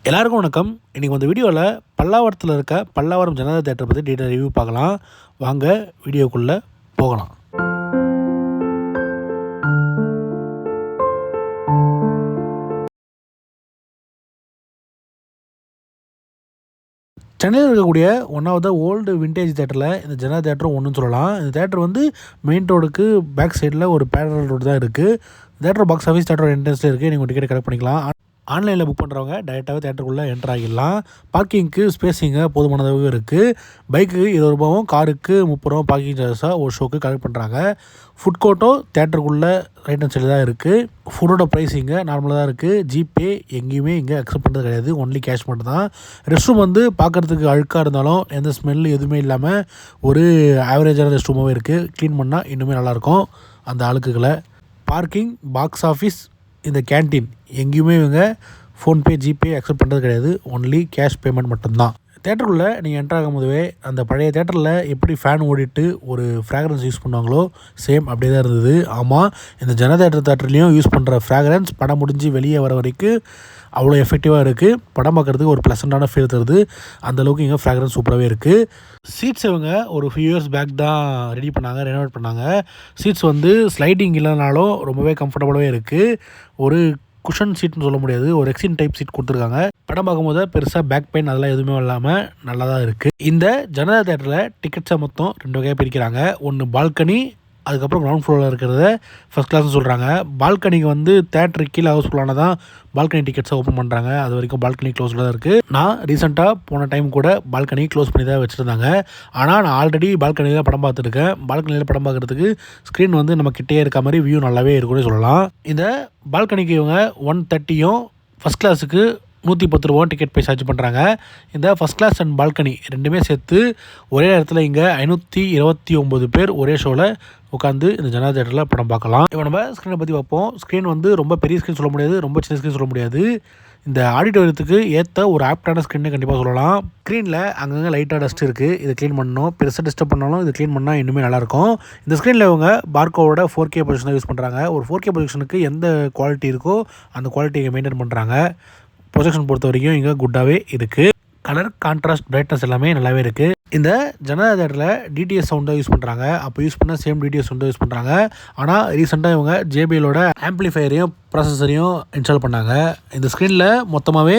எல்லாருக்கும் வணக்கம். இன்றைக்கி இந்த வீடியோவில் பல்லாவரத்தில் இருக்க பல்லாவரம் ஜனதா தேட்டரை பற்றி டீட்டெயில் ரிவ்யூ பார்க்கலாம். வாங்க வீடியோக்குள்ளே போகலாம். சென்னையில் இருக்கக்கூடிய one of the old vintage தேட்டரில் இந்த ஜனதா தேட்டரும் ஒன்றுன்னு சொல்லலாம். இந்த தேட்டர் மெயின் ரோடுக்கு பேக் சைடில் ஒரு பேரல் ரோடு தான் இருக்குது. தேட்டர் பாக்ஸ் ஆஃபீஸ் தேட்டரோட என்ட்ரன்ஸில் இருக்குது. நீங்கள் டிக்கெட் கலெக்ட் பண்ணிக்கலாம். ஆன்லைனில் புக் பண்ணுறவங்க டைரெக்டாகவே தேட்டருக்குள்ளே என்ட்ரு ஆகிடலாம். பார்க்கிங்க்கு ஸ்பேஸிங்கு போதுமானதாகவே இருக்குது. பைக்கு 20 ரூபாவும், காருக்கு 30 ரூபா பார்க்கிங் சார்ஜஸாக ஒரு ஷோக்கு கலெக்ட் பண்ணுறாங்க. ஃபுட் கோர்ட்டும் தேட்டருக்குள்ளே ரைட் ஹேண்ட் சைடில் தான் இருக்குது. ஃபுட்டோட ப்ரைஸிங்க நார்மலாக தான் இருக்குது. ஜிபே எங்கேயுமே இங்கே அக்செப்ட் பண்ணுறது கிடையாது. ஒன்லி கேஷ் மட்டும் தான். ரெஸ்ட் ரூம் பார்க்குறதுக்கு அழுக்காக இருந்தாலும் எந்த ஸ்மெல் எதுவுமே இல்லாமல் ஒரு ஆவரேஜான ரெஸ்ட் ரூமாகவே இருக்குது. க்ளீன் பண்ணால் இன்னுமே நல்லாயிருக்கும் அந்த அழுக்குகளை. பார்க்கிங், பாக்ஸ் ஆஃபீஸ், இந்த கேன்டீன் எங்கேயுமே இவங்க ஃபோன்பே ஜிபே அக்செப்ட் பண்ணுறது கிடையாது. ஒன்லி கேஷ் பேமெண்ட் மட்டும்தான். தேட்டருக்குள்ளே நீங்கள் என்ட்ரு ஆகும் போதே அந்த பழைய தேட்டரில் எப்படி ஃபேன் ஓடிட்டு ஒரு ஃப்ராக்ரன்ஸ் யூஸ் பண்ணுவாங்களோ சேம் அப்படியே தான் இருந்தது. ஆமாம், இந்த ஜனதா தேட்டர்லேயும் யூஸ் பண்ணுற ஃப்ராக்ரன்ஸ் படம் முடிஞ்சு வெளியே வர வரைக்கும் அவ்வளோ எஃபெக்டிவாக இருக்குது. படம் பார்க்குறதுக்கு ஒரு ப்ளசண்ட்டான ஃபீல் தருது. அந்தளவுக்கு இங்கே ஃப்ராக்ரன்ஸ் சூப்பராகவே இருக்குது. சீட்ஸ் இவங்க ஒரு ஃபியூ இயர்ஸ் பேக் தான் ரெடி பண்ணாங்க, ரெனோவேட் பண்ணாங்க. சீட்ஸ் ஸ்லைடிங் இல்லைனாலும் ரொம்பவே கம்ஃபர்டபுளாகவே இருக்குது. ஒரு குஷன் சீட்னு சொல்ல முடியாது, ஒரு எக்ஸின் டைப் சீட் கொடுத்துருக்காங்க. படம் பார்க்கும்போது பெருசாக பேக் பெயின் அதெல்லாம் எதுவுமே இல்லாமல் நல்லா தான் இருக்குது. இந்த ஜனதா தேட்டரில் டிக்கெட்ஸை மொத்தம் 2 வகையாக பிரிக்கிறாங்க. ஒன்று பால்கனி, அதுக்கப்புறம் கிரவுண்ட் ஃப்ளோரில் இருக்கிறத ஃபஸ்ட் கிளாஸ்னு சொல்கிறாங்க. பால்கனிக்கு தேட்டருக்கு கீழே ஹவுஸ்ஃபுல்லான தான் பால்கனி டிக்கெட்ஸை ஓப்பன் பண்ணுறாங்க. அது வரைக்கும் பால்கனி க்ளோஸில் தான் இருக்குது. நான் ரீசெண்டாக போன டைம் கூட பால்கனி க்ளோஸ் பண்ணி தான் வச்சுருந்தாங்க. ஆனால் நான் ஆல்ரெடி பால்கனியில் படம் பார்த்துருக்கேன். பால்கனியில் படம் பார்க்குறதுக்கு ஸ்க்ரீன் நம்ம கிட்டே இருக்க மாதிரி வியூ நல்லாவே இருக்குன்னு சொல்லலாம். இந்த பால்கனிக்கு இவங்க 130யும் ஃபஸ்ட் கிளாஸுக்கு 110 ரூபா டிக்கெட் போய் சார்ஜ் பண்ணுறாங்க. இந்த ஃபஸ்ட் கிளாஸ் அண்ட் பால்கனி ரெண்டுமே சேர்த்து ஒரே இடத்துல இங்கே 529 பேர் ஒரே ஷோவில் உட்காந்து இந்த ஜனதா தேட்டரில் படம் பார்க்கலாம். இப்போ நம்ம ஸ்க்ரீனை பற்றி பார்ப்போம். ஸ்க்ரீன் ரொம்ப பெரிய ஸ்க்ரீன் சொல்ல முடியாது, ரொம்ப சின்ன ஸ்க்ரீன் சொல்ல முடியாது. இந்த ஆடிட்டோரியத்துக்கு ஏற்ற ஒரு ஆப்டான ஸ்க்ரீனே கண்டிப்பாக சொல்லலாம். ஸ்க்ரீனில் அங்கங்கே லைட்டாக டஸ்ட் இருக்குது. இதை க்ளீன் பண்ணணும். பெருசாக டிஸ்டர்ப் பண்ணாலும் இது க்ளீன் பண்ணால் இன்னுமே நல்லாயிருக்கும். இந்த ஸ்க்ரீனில் இவங்க பார்கோவோட 4K ப்ரொஜெக்ஷன் தான் யூஸ் பண்ணுறாங்க. ஒரு 4K ப்ரொஜெக்ஷனுக்கு எந்த குவாலிட்டி இருக்கோ அந்த குவாலிட்டியை மெயின்டைன் பண்ணுறாங்க. ப்ரொஜெக்ஷன் பொறுத்த வரைக்கும் இங்கே குட்டாகவே இருக்குது. கலர், கான்ட்ராஸ்ட், பிரைட்னஸ் எல்லாமே நல்லாவே இருக்குது. இந்த ஜனதா தேட்டரில் டிடிஎஸ் சவுண்டாக யூஸ் பண்ணுறாங்க. அப்போ யூஸ் பண்ண சேம் டிடிஎஸ் சவுண்டாக யூஸ் பண்ணுறாங்க. ஆனால் ரீசெண்டாக இவங்க JBLோட ஆம்ப்ளிஃபையரையும் ப்ராசஸரையும் இன்ஸ்டால் பண்ணாங்க. இந்த ஸ்க்ரீனில் மொத்தமாகவே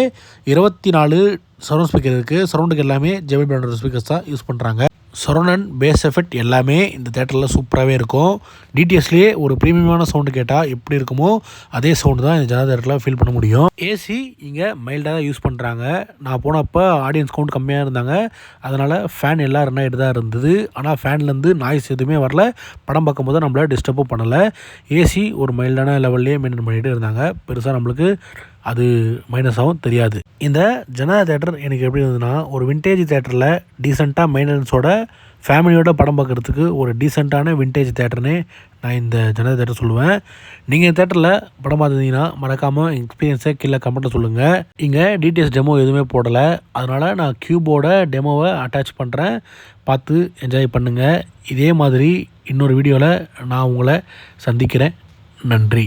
24 சரௌண்ட் ஸ்பீக்கர் இருக்குது. சரௌண்டுக்கு எல்லாமே JBL பிராண்டோட ஸ்பீக்கர்ஸ் தான் யூஸ் பண்ணுறாங்க. சரௌண்ட் அண்ட் பேஸ் எஃபெக்ட் எல்லாமே இந்த தேட்டரில் சூப்பராகவே இருக்கும். டிடிஎஸ்லேயே ஒரு ப்ரீமியமான சவுண்டு கேட்டால் எப்படி இருக்குமோ அதே சவுண்டு தான் இந்த ஜனதா தேட்டரில் ஃபீல் பண்ண முடியும். ஏசி இங்கே மைல்டாக தான் யூஸ் பண்ணுறாங்க. நான் போனப்போ ஆடியன்ஸ் கவுண்ட் கம்மியாக இருந்தாங்க. அதனால் ஃபேன் எல்லாம் ரன் ஆகிட்டு தான் இருந்தது. ஆனால் ஃபேன்லேருந்து நாய்ஸ் எதுவுமே வரல. படம் பார்க்கும்போது நம்மளை டிஸ்டர்பும் பண்ணலை. ஏசி ஒரு மைல்டான லெவல்லே மெயின்டைன் பண்ணிகிட்டு இருந்தாங்க. பெருசாக நம்மளுக்கு அது மைனஸாகவும் தெரியாது. இந்த ஜனதா தேட்டர் எனக்கு எப்படி இருந்ததுன்னா, ஒரு விண்டேஜ் தேட்டரில் டீசெண்டாக மெயின்டெனன்ஸோட ஃபேமிலியோட படம் பார்க்குறதுக்கு ஒரு டீசெண்டான விண்டேஜ் தேட்டர்னே நான் இந்த ஜனதா தேட்டர் சொல்லுவேன். நீங்கள் தேட்டரில் படம் பார்த்துருந்தீங்கன்னா மறக்காமல் எக்ஸ்பீரியன்ஸை கீழே கமெண்ட்டில் சொல்லுங்கள். இங்கே டிடிஎஸ் டெமோ எதுவுமே போடலை. அதனால் நான் கியூபோட டெமோவை அட்டாச் பண்ணுறேன். பார்த்து என்ஜாய் பண்ணுங்கள். இதே மாதிரி இன்னொரு வீடியோவில் நான் உங்களை சந்திக்கிறேன். நன்றி.